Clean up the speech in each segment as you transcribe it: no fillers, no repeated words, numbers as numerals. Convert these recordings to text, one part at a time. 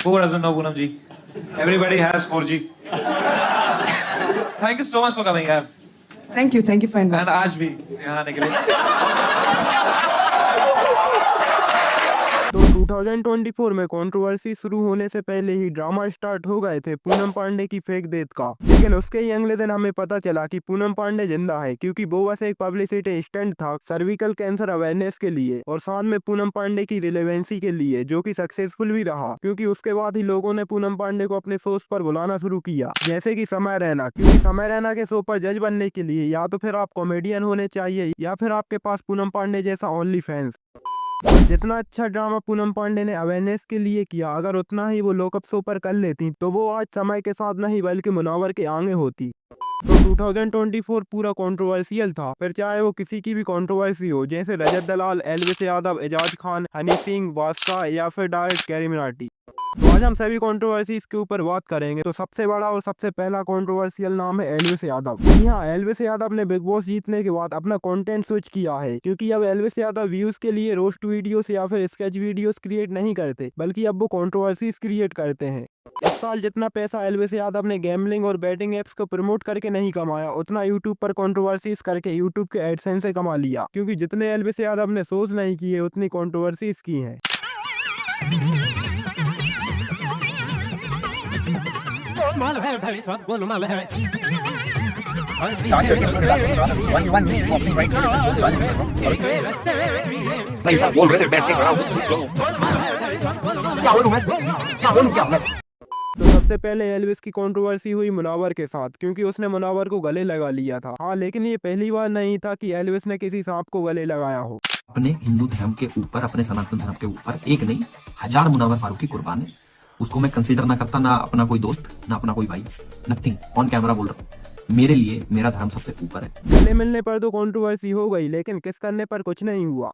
Who doesn't know Poonam ji? Everybody has 4G. Thank you so much for coming, yaar. Thank you for inviting. And आज भी यहाँ आने के लिए. तो 2024 में कंट्रोवर्सी शुरू होने से पहले ही ड्रामा स्टार्ट हो गए थे पूनम पांडे की फेक डेथ का। लेकिन उसके ही अगले दिन हमें पता चला कि पूनम पांडे जिंदा है, क्योंकि वो बस एक पब्लिसिटी स्टंट था सर्विकल कैंसर अवेयरनेस के लिए और साथ में पूनम पांडे की रिलेवेंसी के लिए, जो कि सक्सेसफुल भी रहा, क्योंकि उसके बाद ही लोगों ने पूनम पांडे को अपने शोज पर बुलाना शुरू किया, जैसे कि समय रैना। क्योंकि समय रैना के शो पर जज बनने के लिए या तो फिर आप कॉमेडियन होने चाहिए या फिर आपके पास पूनम पांडे जैसा ओनली फैंस। और जितना अच्छा ड्रामा पूनम पांडे ने अवेयरनेस के लिए किया, अगर उतना ही वो लॉकअप शो पर कर लेती तो वो आज समय के साथ नहीं बल्कि मुनव्वर के आगे होती। तो 2024 पूरा कंट्रोवर्शियल था, फिर चाहे वो किसी की भी कंट्रोवर्सी हो, जैसे रजत दलाल, एल्विस यादव, एजाज खान, हनी सिंह, वास्ता या फिर डायरेक्ट कैरी मराठी। तो आज हम सभी कंट्रोवर्सीज के ऊपर बात करेंगे। तो सबसे बड़ा और सबसे पहला कंट्रोवर्शियल नाम है एल्विस यादव। जी हाँ, एल्विस यादव ने बिग बॉस जीतने के बाद अपना कंटेंट स्विच किया है, क्योंकि अब एल्विस यादव व्यूज के लिए रोस्ट वीडियोस या फिर स्केच वीडियोस क्रिएट नहीं करते, बल्कि अब वो कंट्रोवर्सीज क्रिएट करते हैं। इस साल जितना पैसा एल्विस यादव ने गैम्बलिंग और बैटिंग एप्स को प्रमोट करके नहीं कमाया, उतना यूट्यूब पर कंट्रोवर्सीज करके यूट्यूब के एडसेंस से कमा लिया, क्योंकि जितने एल्विस यादव ने शोज नहीं किए उतनी कंट्रोवर्सीज की हैं। बोल रहे थे बैठ के खड़ा हो। क्या बोलूं मैं? तो सबसे पहले एल्विस की कंट्रोवर्सी हुई मुनव्वर के साथ, क्योंकि उसने मुनव्वर को गले लगा लिया था। हाँ, लेकिन ये पहली बार नहीं था कि एल्विस ने किसी सांप को गले लगाया हो। अपने हिंदू धर्म के ऊपर, अपने सनातन धर्म के ऊपर एक नहीं 1000 मुनव्वर फारूकी कुर्बान है। उसको मैं कंसीडर ना करता, ना अपना कोई दोस्त, ना अपना कोई भाई, नथिंग। ऑन कैमरा बोल रहा हूँ, मेरे लिए मेरा धर्म सबसे ऊपर है। गले मिलने पर तो कंट्रोवर्सी हो गई, लेकिन किस करने पर कुछ नहीं हुआ।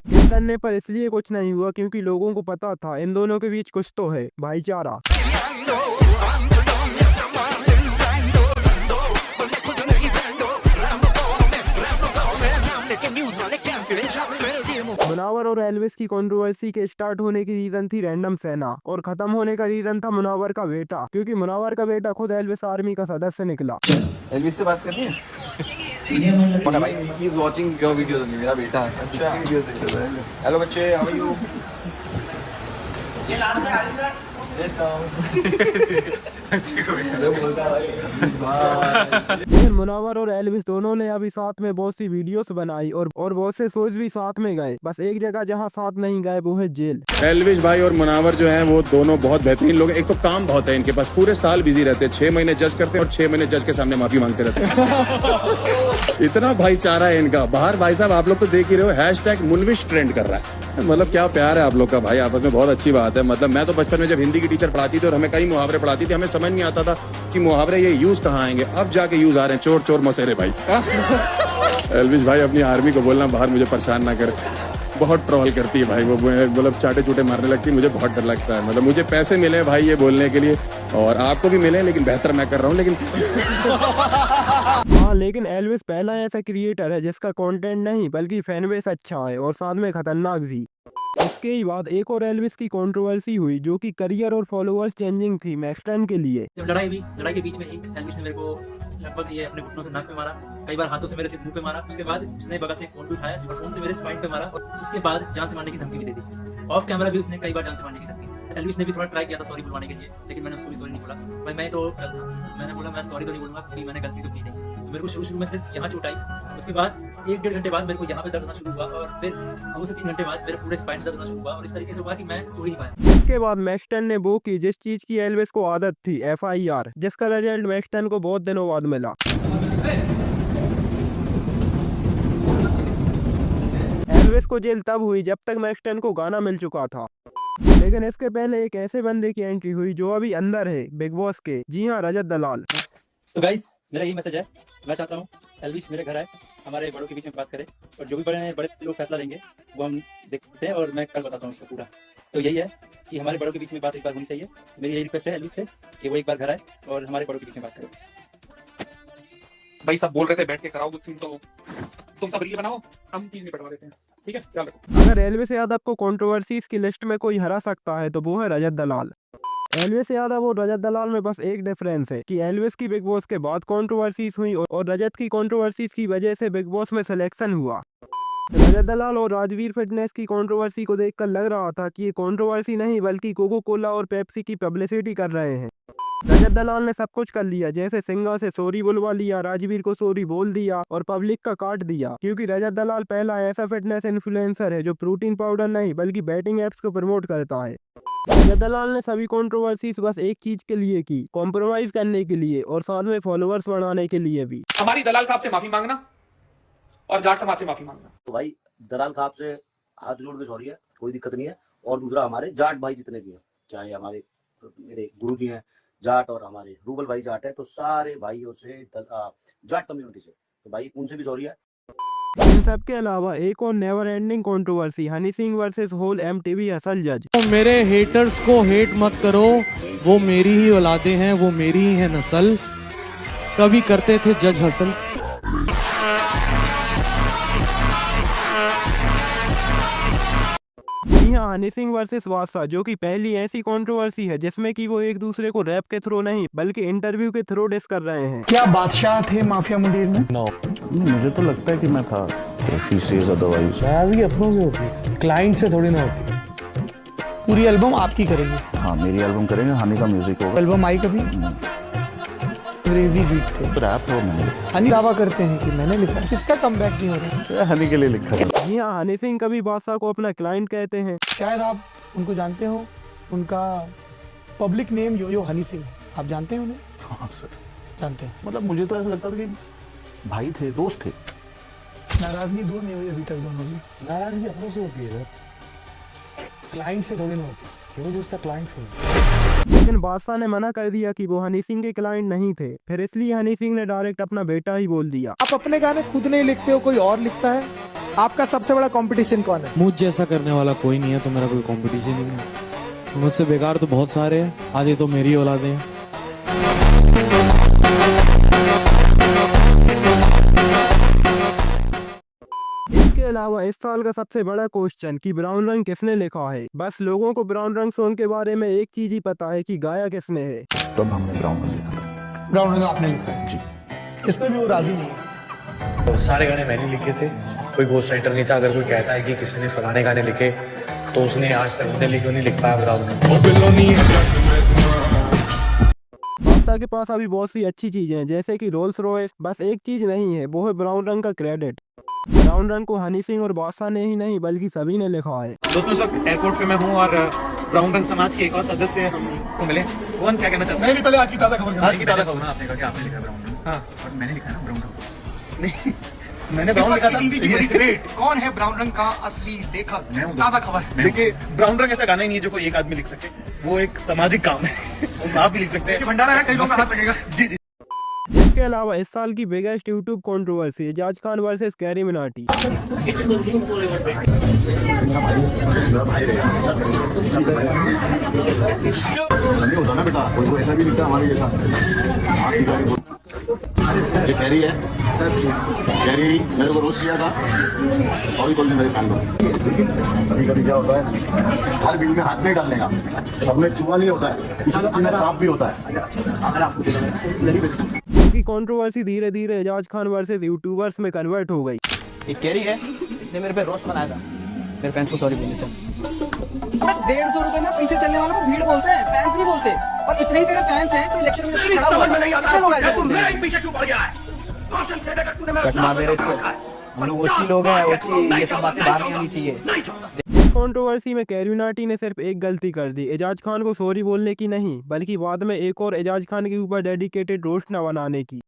किस करने पर इसलिए कुछ नहीं हुआ क्योंकि लोगों को पता था इन दोनों के बीच कुछ तो है, भाईचारा। मुनव्वर और एल्विस की कंट्रोवर्सी के स्टार्ट होने की रीजन थी रैंडम सेना, और खत्म होने का रीजन था मुनव्वर का बेटा, क्योंकि मुनव्वर का बेटा खुद एल्विस आर्मी का सदस्य निकला। एल्विस से बात करनी है? कौन है भाई? He is watching your videos only, मेरा बेटा है। अच्छा, वीडियोस देख रहा है। हेलो बच्चे, हाउ आर यू? ये लास्ट है आरिफ सर। लेकिन मुनव्वर और एल्विस दोनों ने अभी साथ में बहुत सी वीडियोस बनाई और बहुत से शोज भी साथ में गए। बस एक जगह जहां साथ नहीं गए वो है जेल। एल्विस भाई और मुनव्वर जो हैं वो दोनों बहुत बेहतरीन लोग हैं। एक तो काम बहुत है इनके पास, पूरे साल बिजी रहते हैं, 6 महीने जज करते हैं और 6 महीने जज के सामने माफी मांगते रहते हैं। इतना भाईचारा है इनका। बाहर भाई साहब आप लोग तो देख ही रहे हो, हैशटैग मुनविश ट्रेंड कर रहा है। मतलब क्या प्यार है आप लोग का भाई आपस में, बहुत अच्छी बात है। मतलब मैं तो बचपन में जब हिंदी की टीचर पढ़ाती थी और हमें कई मुहावरे पढ़ाती थी, हमें समझ नहीं आता था कि मुहावरे ये यूज कहाँ आएंगे, अब जाके यूज आ रहे हैं। चोर चोर मसेरे भाई। एल्विस भाई अपनी आर्मी को बोलना बाहर मुझे परेशान ना करे, बहुत ट्रोल करती है भाई वो, मतलब चाटे चूटे मारने लगती है, मुझे बहुत डर लगता है। मतलब मुझे पैसे मिले भाई ये बोलने के लिए, और आपको भी मिले, लेकिन बेहतर मैं कर रहा हूँ। लेकिन हाँ, लेकिन एल्विस पहला ऐसा क्रिएटर है जिसका कंटेंट नहीं बल्कि फैन बेस अच्छा है और साथ में खतरनाक भी। इसके ही बाद एक और एल्विस की कंट्रोवर्सी हुई, जो कि करियर और फॉलोअर्स चेंजिंग थी मैक्सटन के लिए। जब लड़ाई हुई, लड़ाई के बीच में ही एल्विस ने मेरे को लगभग ये अपने घुटनों से नाक पे मारा, कई बार हाथों से मेरे सिर मुंह पे मारा। उसके बाद उसने बगल से एक फोन भी उठाया और फोन से मेरे स्पाइन पे मारा, और उसके बाद जान से मारने की धमकी भी दे दी। ऑफ कैमरा भी उसने कई बार जान से मारने की धमकी। एल्विस ने भी थोड़ा ट्राई किया था सॉरी बुलवाने के लिए, लेकिन मैंने उसको भी सॉरी नहीं बोला भाई। मैंने बोला मैं सॉरी तो नहीं बोलूंगा क्योंकि मैंने गलती तो की नहीं। तो मेरे को शुरू में सिर्फ यहाँ चोट आई, उसके बाद 1-1.5 घंटे बाद मेरे को यहाँ पे दर्द होना शुरू हुआ, और फिर 2 से 3 घंटे बाद मेरे पूरे स्पाइन में दर्द होना शुरू हुआ, और इस तरीके से हुआ कि मैं सो ही नहीं पाया। इसके बाद मैक्सटन ने वो की जिस चीज की एल्विस को आदत थी, FIR, जिसका रिजल्ट मैक्सटन को बहुत दिनों बाद मिला। एल्विस को जेल तब हुई जब तक मैक्सटन को गाना मिल चुका था, लेकिन इसके पहले एक ऐसे बंदे की एंट्री हुई जो अभी अंदर है बिग बॉस के। जी हाँ, रजत दलाल। तो गाइस मेरा यही मैसेज है, मैं चाहता हूँ एल्विस मेरे घर आए, हमारे बड़ों के बीच में बात करे, और जो भी बड़े लोग फैसला लेंगे वो हम देखते हैं, और मैं कल बताता हूँ इसका पूरा। तो यही है कि हमारे बड़ों के बीच में बात एक बार होनी चाहिए। मेरी यही रिक्वेस्ट है एल्विस से कि वो एक बार घर आए और हमारे बड़ों के बीच में बात करें। भाई सब बोल रहे थे बैठ के कराओ कुछ सीन तो तुम सब रील बनाओ, हम चीज निपटवा देते हैं, ठीक है, ख्याल रखो। अगर एलविस यादव को कंट्रोवर्सीज की लिस्ट में कोई हरा सकता है तो वो है रजत दलाल। एलविस यादव और रजत दलाल में बस एक डिफरेंस है कि एलविस की बिग बॉस के बाद कंट्रोवर्सीज हुई और रजत की कंट्रोवर्सीज की वजह से बिग बॉस में सिलेक्शन हुआ। रजत दलाल और राजवीर फिटनेस की कंट्रोवर्सी को देखकर लग रहा था कि ये कंट्रोवर्सी नहीं बल्कि कोको कोला और पेप्सी की पब्लिसिटी कर रहे हैं। रजत दलाल ने सब कुछ कर लिया, जैसे सिंगा से सॉरी बुलवा लिया, राजवीर को सॉरी बोल दिया और पब्लिक का काट दिया, क्योंकि रजत दलाल पहला ऐसा फिटनेस इन्फ्लुएंसर है जो प्रोटीन पाउडर नहीं बल्कि बैटिंग एप्स को प्रमोट करता है। रजत दलाल ने सभी कंट्रोवर्सीज बस एक चीज के लिए की, कॉम्प्रोमाइज करने के लिए और साथ में फॉलोअर्स बढ़ाने के लिए भी। हमारी दलाल साहब से माफी मांगना और जाट समाज से माफी मांगना। तो भाई दलाल साहब से हाथ जोड़ के सॉरी है, कोई दिक्कत नहीं है। और दूसरा हमारे जाट भाई जितने भी हैं, चाहे हमारे मेरे गुरुजी हैं जाट और हमारे रूबल भाई जाट है, तो सारे भाइयों से जाट कम्युनिटी से, तो भाई उनसे भी सॉरी है। इन सब के अलावा एक और never ending controversy, Honey Singh versus whole MTV असल जज। तो मेरे हेटर्स को हेट मत करो, वो मेरी ही औलादे हैं, वो मेरी ही है नस्ल, कभी करते थे जज हसल। जी हाँ, हनी सिंह वर्सेस बादशाह, जो कि पहली ऐसी कंट्रोवर्सी है जिसमें कि वो एक दूसरे को रैप के थ्रू नहीं बल्कि इंटरव्यू के थ्रू डिस कर रहे हैं। क्या बादशाह थे माफिया मुंडीर में? नहीं, मुझे तो लगता है कि मैं था। नाराजगी अपनों से होती है, क्लाइंट से थोड़ी ना होती है। पूरी एल्बम आपकी करेंगे? हाँ, मेरी एल्बम करेंगे, हनी का म्यूजिक होगा। एल्बम आई कभी? अंग्रेजी बीट थे, तो रैप हो मैंने। हनी दावा करते हैं कि मैंने लिखा, किसका कमबैक नहीं हो रहा? हनी के लिए लिखा है। जी हाँ, हनी सिंह कभी बादशाह को अपना क्लाइंट कहते हैं। शायद आप उनको जानते हो, उनका पब्लिक नेम यो हनी सिंह, आप जानते हैं उन्हें? हाँ सर, जानते हैं। मतलब मुझे तो ऐसा लगता था कि भाई थे, दोस्त थे। नाराजगी दूर नहीं हुई अभी तक दोनों की। नाराजगी अपनों से होती है, क्लाइंट से थोड़ी ना होती, वो दोस्त क्लाइंट से। लेकिन बादशाह ने मना कर दिया कि वो हनी सिंह के क्लाइंट नहीं थे, फिर इसलिए हनी सिंह ने डायरेक्ट अपना बेटा ही बोल दिया। आप अपने गाने खुद नहीं लिखते हो, कोई और लिखता है? आपका सबसे बड़ा कंपटीशन कौन है? मुझ जैसा करने वाला कोई नहीं है, तो मेरा कोई कंपटीशन नहीं है। मुझसे बेकार तो बहुत सारे हैं, आधे तो मेरी औलादे हैं। इसके अलावा इस साल का सबसे बड़ा क्वेश्चन कि ब्राउन रंग किसने लिखा है। बस लोगों को ब्राउन रंग सॉन्ग के बारे में एक चीज ही पता है कि गाया किसने है। तब हमने ब्राउन रंग लिखा। ब्राउन रंग आपने लिखा है? जी। इस पर भी वो राजी नहीं है। तो सारे गाने मैंने लिखे थे, कोई घोस्ट राइटर नहीं था। अगर कोई कहता है कि किसी ने फलाने गाने लिखे तो उसने आज तक उन्हें लिखे नहीं लिख पाया ब्राउन रंग। बादशाह के पास अभी बहुत सी अच्छी चीजें हैं जैसे कि रोल्स रॉयस, बस एक चीज नहीं है, वो है ब्राउन रंग का क्रेडिट। ब्राउन रंग को हनी सिंह और बादशाह ने ही नहीं बल्कि सभी ने लिखा है। दोस्तों, इस वक्त एयरपोर्ट पे मैं हूँ और ब्राउन रंग समाज के एक और सदस्य हमको मिले। कौन क्या कहना चाहता है? पहले आज की ताजा खबर। आज की ताजा खबर आपने कहा कि आपने लिखा ब्राउन रंग। हाँ, और मैंने लिखा ना ब्राउन रंग। नहीं, मैंने ब्राउन लिखा था। कौन है ब्राउन रंग का असली लेखक? ताजा खबर। देखिए, ब्राउन रंग ऐसा गाना ही नहीं है जो कोई एक आदमी लिख सके, वो एक सामाजिक काम है। आप भी लिख सकते हैं। भंडारा है, कई लोगों का हाथ लगेगा। जी जी। इसके अलावा इस साल की biggest YouTube controversy Ejaz Khan versus Carry Minati. होता ना बेटा, कोई को ऐसा भी दिखता हमारे जैसा। ये कैरी है सर, कैरी मेरे को रोस्ट किया था, सॉरी बोल दी मेरे फैन लोग। कभी कभी क्या होता है, हर बिल में हाथ नहीं डालने का, सब में चूहा नहीं होता है, किसी में सांप भी होता है। की कंट्रोवर्सी धीरे धीरे एजाज खान वर्सेस यूट्यूबर्स में कन्वर्ट हो गई। एक कैरी है, इसने मेरे पे रोस्ट बनाया था, मेरे फैंस को सॉरी बोलने चाहिए। 150 रुपए में पीछे चलने वालों को भीड़ बोलते हैं, फैंस नहीं बोलते। और इतने ही तेरे फैंस हैं तो इलेक्शन में खड़ा हुआ है, कितने लोग ऐसे बोलते हैं? पीछे क्यों पड़ गया है? कट मार दे रहे इसको, हम लोग ओची लोग हैं, ओची, ये सब बातें बाहर नहीं आनी चाहिए। इस कंट्रोवर्सी में कैरी मिनाटी ने सिर्फ एक गलती कर दी, एजाज खान को सॉरी बोलने की नहीं बल्कि बाद में एक और एजाज खान के ऊपर डेडिकेटेड रोस्ट न बनाने की।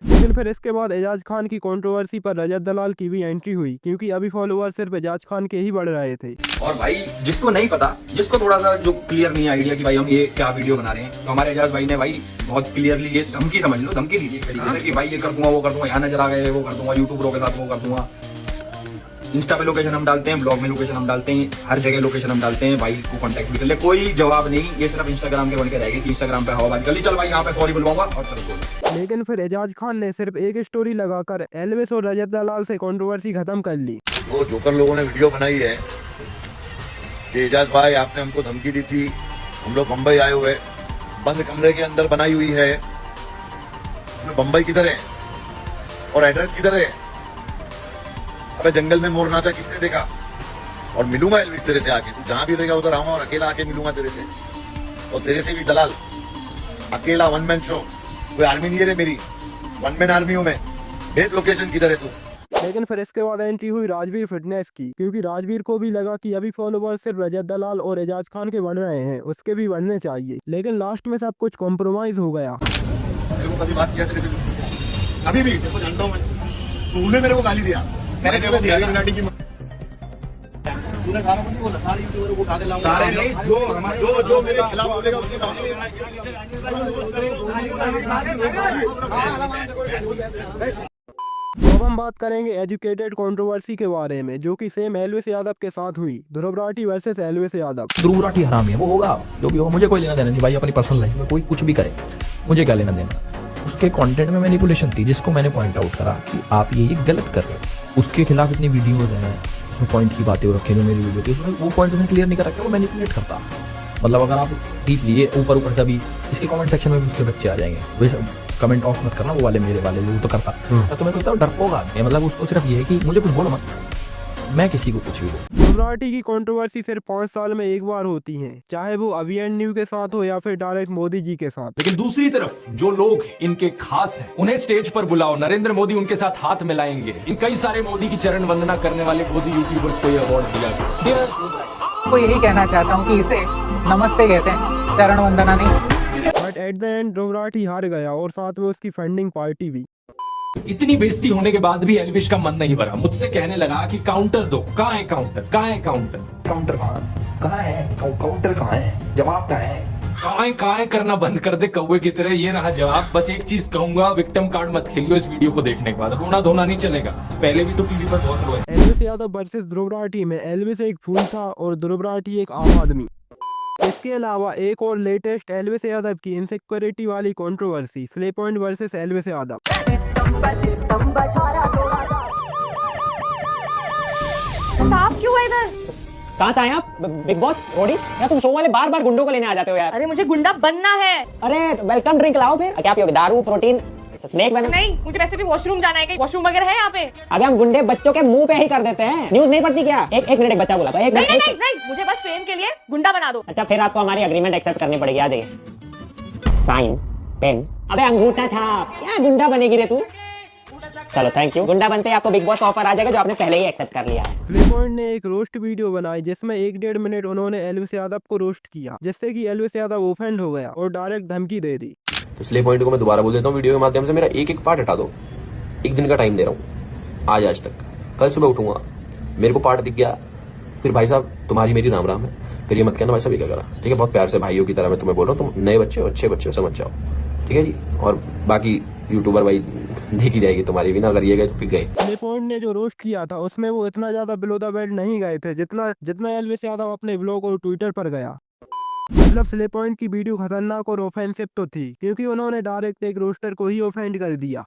लेकिन फिर इसके बाद एजाज खान की कंट्रोवर्सी पर रजत दलाल की भी एंट्री हुई, क्योंकि अभी फॉलोअर सिर्फ एजाज खान के ही बढ़ रहे थे। और भाई जिसको नहीं पता, जिसको थोड़ा सा जो क्लियर नहीं आइडिया कि भाई हम ये क्या वीडियो बना रहे हैं, तो हमारे एजाज भाई ने भाई बहुत क्लियरली ये धमकी समझ लो, धमकी दी एक तरीके से कि भाई ये कर दूंगा, वो कर दूंगा, यहाँ नजर आ गए, वो कर दूंगा, यूट्यूबरों के साथ वो कर दूंगा। इंस्टा पे लोकेशन हम डालते हैं, ब्लॉग में लोकेशन हम डालते हैं, हर जगह लोकेशन हम डालते हैं, भाई को कांटेक्ट भी कर ले, कोई जवाब नहीं। ये सिर्फ इंस्टाग्राम के बन के रहेगी कि इंस्टाग्राम पे हवा जल्दी चल भाई, यहाँ पे सॉरी बुलवाऊंगा और चलो बोल। लेकिन फिर एजाज खान ने सिर्फ एक स्टोरी लगाकर एल्विस और रजत दलाल से कंट्रोवर्सी खत्म कर ली। वो जोकर लोगों ने वीडियो बनाई है कि एजाज भाई आपने हमको धमकी दी थी, हम लोग मुंबई आए हुए, बंद कमरे के अंदर बनाई हुई है, उसमें बम्बई किधर है और एड्रेस किधर है? अबे जंगल में मोर नाचा किसने देखा? और मिलूंगा एल्विस तेरे से आके, तू जहां भी रहेगा उधर आऊंगा और अकेला आके मिलूंगा तेरे से, और तेरे से भी दलाल, अकेला वन मैन शो, कोई आर्मी नहीं है रे मेरी, वन मैन आर्मी हूं मैं। भेज लोकेशन किधर है तू। लेकिन फिर इसके बाद एंट्री हुई राजवीर फिटनेस की, क्योंकि राजवीर को भी लगा कि अभी फॉलोवर्स सिर्फ रजत दलाल और एजाज खान के बढ़ रहे हैं, उसके भी बढ़ने चाहिए। लेकिन लास्ट में सब कुछ कॉम्प्रोमाइज हो गया। कभी बात किया तेरे से अभी भी देखो जानता हूं मैं, तूने मेरे को गाली दिया, मैंने तेरे को दिया मिनाटी की तूने सारा कुछ बोला, सारे यूट्यूबर को उठा के लाऊंगा, सारे नहीं, जो मेरे खिलाफ बोलेगा उसके अब हम बात करेंगे एजुकेटेड कंट्रोवर्सी के बारे में, जो कि सेम एल्विस यादव के साथ हुई, ध्रुव राठी वर्सेस एल्विस यादव। ध्रुव राठी हरामी है, वो होगा जो भी होगा, मुझे कोई लेना देना नहीं भाई, अपनी पर्सनल लाइफ में कोई कुछ भी करे, मुझे क्या लेना देना। उसके कंटेंट में मैनिपुलेशन थी, जिसको मैंने पॉइंट आउट करा कि आप ये गलत कर रहे हो। उसके खिलाफ इतनी वीडियोज हैं, उसमें पॉइंट की बातें रखे जो मेरी वीडियो थी, उसमें वो पॉइंट उसने क्लियर नहीं कर रखा, वो मैनिपुलेट करता। मतलब अगर आप डीपली ये ऊपर से अभी इसके कमेंट सेक्शन में भी उसके बच्चे आ जाएंगे, कमेंट ऑफ मत करना, वो वाले मेरे वाले वो तो करता। तो मैं कहता हूँ डरपोक आदमी, मतलब उसको सिर्फ ये है कि मुझे कुछ बोलो मत, मैं किसी को कुछ भी बोलूं। ध्रुव राठी की कंट्रोवर्सी सिर्फ 5 साल में एक बार होती है, चाहे वो अभिमन्यु के साथ हो या फिर डायरेक्ट मोदी जी के साथ। लेकिन दूसरी तरफ जो लोग इनके खास हैं, उन्हें स्टेज पर बुलाओ, नरेंद्र मोदी उनके साथ हाथ मिलाएंगे। इन कई सारे मोदी की चरण वंदना करने वाले मोदी यूट्यूबर्स को यह अवार्ड दिया गया। को यही कहना चाहता हूँ कि इसे नमस्ते कहते हैं, चरण वंदना नहीं। But at the end Dhruv Rathee हार गया और साथ में उसकी फंडिंग पार्टी भी। इतनी बेइज्जती होने के बाद भी एल्विश का मन नहीं भरा, मुझसे कहने लगा कि काउंटर दो, कहाँ है काउंटर, कहाँ है काउंटर, काउंटर कहाँ है, काउंटर कहाँ है, जवाब कहाँ है, कहाँ है करना बंद कर दे कौवे की तरह। ये रहा जवाब। बस एक चीज कहूंगा, विक्टिम कार्ड मत खेलियो इस वीडियो को देखने के बाद, रोना धोना नहीं चलेगा। पहले भी तो टीवी पर बहुत रोए। एल्विस यादव वर्सेस ध्रुव राठी में एल्विस एक फूल था और ध्रुव राठी एक आम आदमी। इसके अलावा एक और लेटेस्ट एल्विस यादव की इनसिक्योरिटी वाली controversy, slay point versus Elvish Yadav. आप क्यों है इधर? कहाँ से आए आप? बिग बॉस रोडी? यार तुम शो वाले बार बार गुंडों को लेने आ जाते हो यार। अरे मुझे गुंडा बनना है। अरे तो वेलकम ड्रिंक लाओ फिर। क्या पियोगे? दारू, प्रोटीन, स्नैक? नहीं, मुझे वैसे भी वॉशरूम जाना है, कहीं वॉशरूम वगैरह है यहाँ पे? अबे हम गुंडे बच्चों के मुंह पे ही कर देते हैं, न्यूज नहीं पढ़ती क्या? एक मिनट, एक बच्चा बोला था। नहीं, मुझे बस फेम के लिए गुंडा बना दो। अच्छा फिर आपको हमारी अग्रीमेंट एक्सेप्ट करनी पड़ेगी। आ जाइए, साइन, पेन। अबे अंगूठा छाप। क्या गुंडा बनेगी रे तू? चलो थैंक यू। गुंडा बनते ही आपको बिग बॉस का ऑफर आ जाएगा, जो आपने पहले ही एक्सेप्ट कर लिया है। स्ले पॉइंट ने एक रोस्ट वीडियो बनाई जिसमें 1-1.5 मिनट उन्होंने एल्विस यादव को रोस्ट किया, जिससे कि एल्विस यादव ऑफेंड हो गया और डायरेक्ट धमकी दे दी। तो स्ले पॉइंट को मैं दोबारा बोल देता हूँ, वीडियो के माध्यम से मेरा एक पार्ट हटा दो, एक दिन का टाइम दे रहा हूँ, आज तक। कल सुबह उठूंगा, मेरे को पार्ट दिख गया, फिर भाई साहब तुम्हारी मेरी राम राम है, फिर ये मत कहना भाई साहब ये क्या करा, ठीक है? बहुत प्यार से भाइयों की तरह मैं तुम्हें बोल रहा हूँ, तुम नए बच्चे हो, अच्छे बच्चे हो, समझ जाओ, ठीक है जी? और बाकी यूट्यूबर भाई देखी जाएगी तुम्हारी भी ना, अगर ये गए तो फिर गए। स्ले पॉइंट ने जो रोस्ट किया था उसमें वो इतना ज्यादा बिलो द बेल्ट नहीं गए थे जितना एल्विस यादव अपने ब्लॉग और ट्विटर पर गया। मतलब स्ले पॉइंट की वीडियो खतरनाक और ऑफेंसिव तो थी, क्योंकि उन्होंने डायरेक्ट एक रोस्टर को ही ऑफेंड कर दिया।